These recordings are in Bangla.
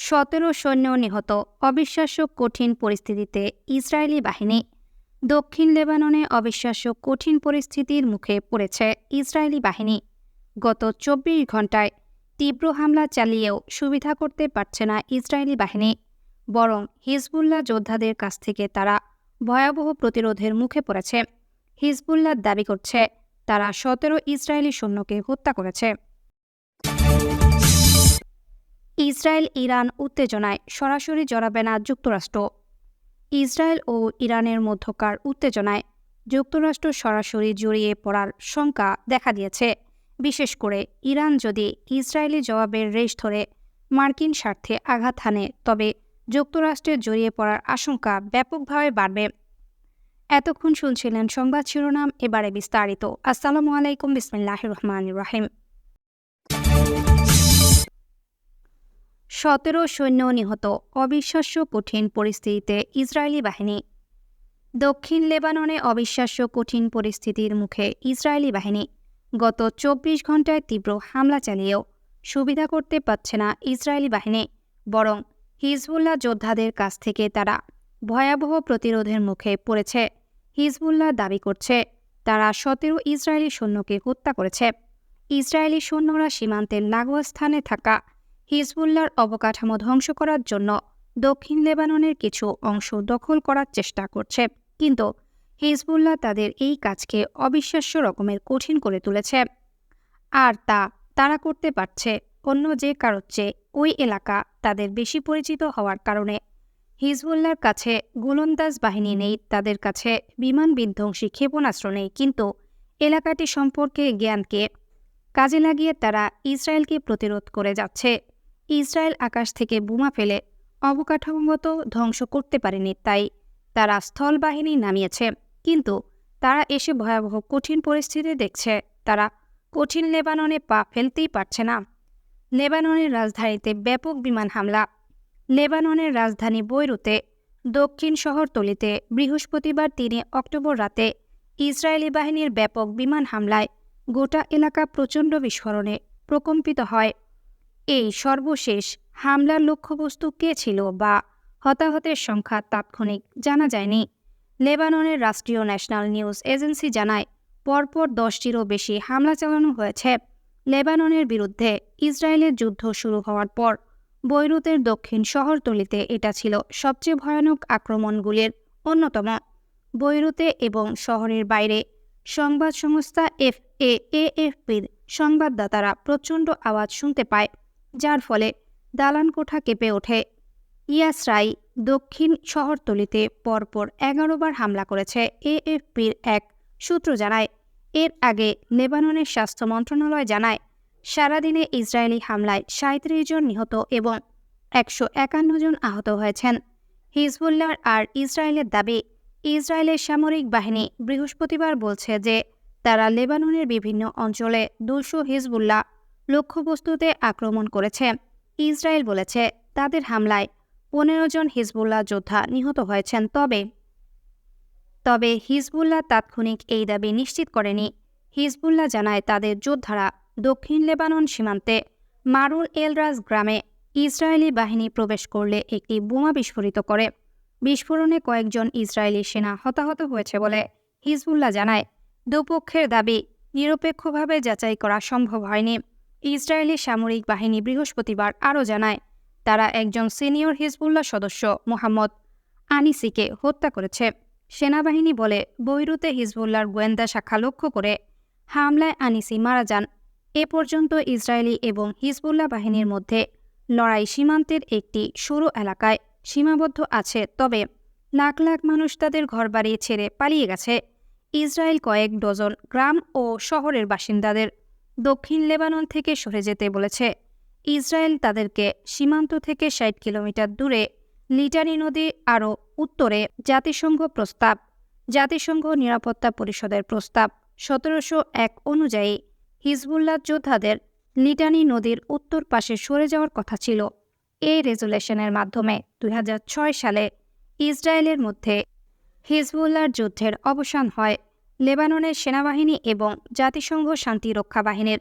17 সৈন্য নিহত। অবিশ্বাস্য কঠিন পরিস্থিতিতে ইসরায়েলি বাহিনী। দক্ষিণ লেবাননে অবিশ্বাস্য কঠিন পরিস্থিতির মুখে পড়েছে ইসরায়েলি বাহিনী। গত 24 ঘণ্টায় তীব্র হামলা চালিয়েও সুবিধা করতে পারছে না ইসরায়েলি বাহিনী, বরং হিজবুল্লাহ যোদ্ধাদের কাছ থেকে তারা ভয়াবহ প্রতিরোধের মুখে পড়েছে। হিজবুল্লাহ দাবি করছে তারা 17 ইসরায়েলি সৈন্যকে হত্যা করেছে। ইসরায়েল ইরান উত্তেজনায় সরাসরি জড়াবে না যুক্তরাষ্ট্র। ইসরায়েল ও ইরানের মধ্যকার উত্তেজনায় যুক্তরাষ্ট্র সরাসরি জড়িয়ে পড়ার শঙ্কা দেখা দিয়েছে। বিশেষ করে ইরান যদি ইসরায়েলি জবাবের রেশ ধরে মার্কিন স্বার্থে আঘাত হানে, তবে যুক্তরাষ্ট্রের জড়িয়ে পড়ার আশঙ্কা ব্যাপকভাবে বাড়বে। এতক্ষণ শুনছিলেন সংবাদ শিরোনাম, এবারে বিস্তারিত। আসসালামু আলাইকুম, বিসমিল্লাহির রহমানির রহিম। 17 সৈন্য নিহত। অবিশ্বাস্য কঠিন পরিস্থিতিতে ইসরায়েলি বাহিনী। দক্ষিণ লেবাননে অবিশ্বাস্য কঠিন পরিস্থিতির মুখে ইসরায়েলি বাহিনী। গত 24 ঘণ্টায় তীব্র হামলা চালিয়েও সুবিধা করতে পারছে না ইসরায়েলি বাহিনী, বরং হিজবুল্লাহ যোদ্ধাদের কাছ থেকে তারা ভয়াবহ প্রতিরোধের মুখে পড়েছে। হিজবুল্লাহ দাবি করছে তারা 17 ইসরায়েলি সৈন্যকে হত্যা করেছে। ইসরায়েলি সৈন্যরা সীমান্তের লাগোয়া স্থানে থাকা হিজবুল্লাহর অবকাঠামো ধ্বংস করার জন্য দক্ষিণ লেবাননের কিছু অংশ দখল করার চেষ্টা করছে, কিন্তু হিজবুল্লাহ তাদের এই কাজকে অবিশ্বাস্য রকমের কঠিন করে তুলেছে। আর তারা করতে পারছে অন্য যে কারোর চেয়ে। ওই এলাকা তাদের বেশি পরিচিত হওয়ার কারণে। হিজবুল্লাহর কাছে গোলন্দাজ বাহিনী নেই, তাদের কাছে বিমান বিধ্বংসী ক্ষেপণাস্ত্র নেই, কিন্তু এলাকাটি সম্পর্কে জ্ঞানকে কাজে লাগিয়ে তারা ইসরায়েলকে প্রতিরোধ করে যাচ্ছে। ইসরায়েল আকাশ থেকে বোমা ফেলে অবকাঠামোগত ধ্বংস করতে পারেনি, তাই তারা স্থল বাহিনী নামিয়েছে। কিন্তু তারা এসে ভয়াবহ কঠিন পরিস্থিতি দেখছে। তারা কঠিন লেবাননে পা ফেলতেই পারছে না। লেবাননের রাজধানীতে ব্যাপক বিমান হামলা। লেবাননের রাজধানী বৈরুতে দক্ষিণ শহরতলিতে বৃহস্পতিবার 3 অক্টোবর রাতে ইসরায়েলি বাহিনীর ব্যাপক বিমান হামলায় গোটা এলাকা প্রচণ্ড বিস্ফোরণে প্রকম্পিত হয়। এই সর্বশেষ হামলার লক্ষ্যবস্তু কে ছিল বা হতাহতের সংখ্যা তাৎক্ষণিক জানা যায়নি। লেবাননের রাষ্ট্রীয় ন্যাশনাল নিউজ এজেন্সি জানায়, পরপর 10টিরও বেশি হামলা চালানো হয়েছে। লেবাননের বিরুদ্ধে ইসরায়েলের যুদ্ধ শুরু হওয়ার পর বৈরুতের দক্ষিণ শহরতলিতে এটা ছিল সবচেয়ে ভয়ানক আক্রমণগুলির অন্যতম। বৈরুতে এবং শহরের বাইরে সংবাদ সংস্থা এএফপির সংবাদদাতারা প্রচণ্ড আওয়াজ শুনতে পায়, যার ফলে দালান কোঠা কেঁপে ওঠে। ইয়াসরাই দক্ষিণ শহরতলিতে পরপর 11 বার হামলা করেছে, এএফপির এক সূত্র জানায়। এর আগে লেবাননের স্বাস্থ্য মন্ত্রণালয় জানায়, সারাদিনে ইসরায়েলি হামলায় 37 জন নিহত এবং 151 জন আহত হয়েছেন। হিজবুল্লাহ আর ইসরায়েলের দাবি, ইসরায়েলের সামরিক বাহিনী বৃহস্পতিবার বলছে যে তারা লেবাননের বিভিন্ন অঞ্চলে 200 হিজবুল্লাহ লক্ষ্যবস্তুতে আক্রমণ করেছে। ইসরায়েল বলেছে তাদের হামলায় 15 জন হিজবুল্লাহ যোদ্ধা নিহত হয়েছেন। তবে হিজবুল্লাহ তাৎক্ষণিক এই দাবি নিশ্চিত করেনি। হিজবুল্লাহ জানায় তাদের যোদ্ধারা দক্ষিণ লেবানন সীমান্তে মারুল এল-রাজ গ্রামে ইসরায়েলি বাহিনী প্রবেশ করলে একটি বোমা বিস্ফোরিত করে। বিস্ফোরণে কয়েকজন ইসরায়েলি সেনা হতাহত হয়েছে বলে হিজবুল্লাহ জানায়। দুপক্ষের দাবি নিরপেক্ষভাবে যাচাই করা সম্ভব হয়নি। ইসরায়েলি সামরিক বাহিনী বৃহস্পতিবার আরও জানায়, তারা একজন সিনিয়র হিজবুল্লাহ সদস্য মোহাম্মদ আনিসিকে হত্যা করেছে। সেনাবাহিনী বলে, বৈরুতে হিজবুল্লাহর গোয়েন্দা শাখা লক্ষ্য করে হামলায় আনিসি মারা যান। এ পর্যন্ত ইসরায়েলি এবং হিজবুল্লাহ বাহিনীর মধ্যে লড়াই সীমান্তের একটি সরু এলাকায় সীমাবদ্ধ আছে, তবে লাখ লাখ মানুষ তাদের ঘরবাড়ি ছেড়ে পালিয়ে গেছে। ইসরায়েল কয়েক ডজন গ্রাম ও শহরের বাসিন্দাদের দক্ষিণ লেবানন থেকে সরে যেতে বলেছে। ইসরায়েল তাদেরকে সীমান্ত থেকে 60 কিলোমিটার দূরে লিটানি নদী আরও উত্তরে জাতিসংঘ নিরাপত্তা পরিষদের প্রস্তাব 1701 অনুযায়ী হিজবুল্লাহ যোদ্ধাদের লিটানি নদীর উত্তর পাশে সরে যাওয়ার কথা ছিল। এই রেজুলেশনের মাধ্যমে 2006 সালে ইসরায়েলের মধ্যে হিজবুল্লাহর যুদ্ধের অবসান হয়। লেবাননের সেনাবাহিনী এবং জাতিসংঘ শান্তিরক্ষা বাহিনীর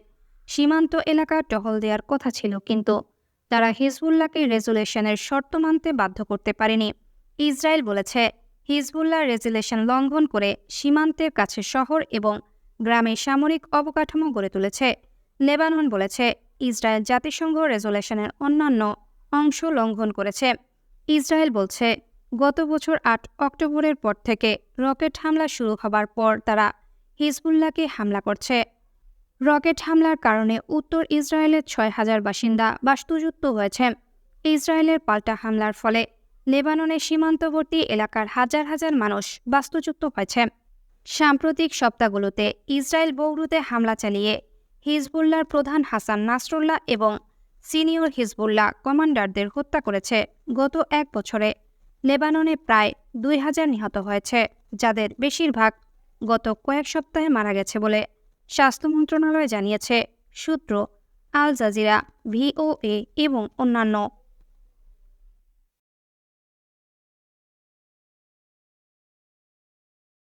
সীমান্ত এলাকা টহল দেওয়ার কথা ছিল, কিন্তু তারা হিজবুল্লাহকে রেজুলেশনের শর্ত মানতে বাধ্য করতে পারেনি। ইসরায়েল বলেছে, হিজবুল্লাহ রেজুলেশন লঙ্ঘন করে সীমান্তের কাছে শহর এবং গ্রামে সামরিক অবকাঠামো গড়ে তুলেছে। লেবানন বলেছে, ইসরায়েল জাতিসংঘ রেজুলেশনের অন্যান্য অংশ লঙ্ঘন করেছে। ইসরায়েল বলছে, গত বছর ৮ অক্টোবরের পর থেকে রকেট হামলা শুরু হবার পর তারা হিজবুল্লাহকে হামলা করছে। রকেট হামলার কারণে উত্তর ইসরায়েলের ৬,০০০ বাসিন্দা বাস্তুচ্যুত হয়েছে। ইসরায়েলের পাল্টা হামলার ফলে লেবাননের সীমান্তবর্তী এলাকার হাজার হাজার মানুষ বাস্তুচ্যুত হয়েছে। সাম্প্রতিক সপ্তাহগুলোতে ইসরায়েল বৈরুতে হামলা চালিয়ে হিজবুল্লাহর প্রধান হাসান নাসরুল্লাহ এবং সিনিয়র হিজবুল্লাহ কমান্ডারদের হত্যা করেছে। গত এক বছরে লেবাননে প্রায় ২,০০০ নিহত হয়েছে, যাদের বেশিরভাগ গত কয়েক সপ্তাহে মারা গেছে বলে স্বাস্থ্য মন্ত্রণালয় জানিয়েছে। সূত্র আল জাজিরা, VOA এবং অন্যান্য।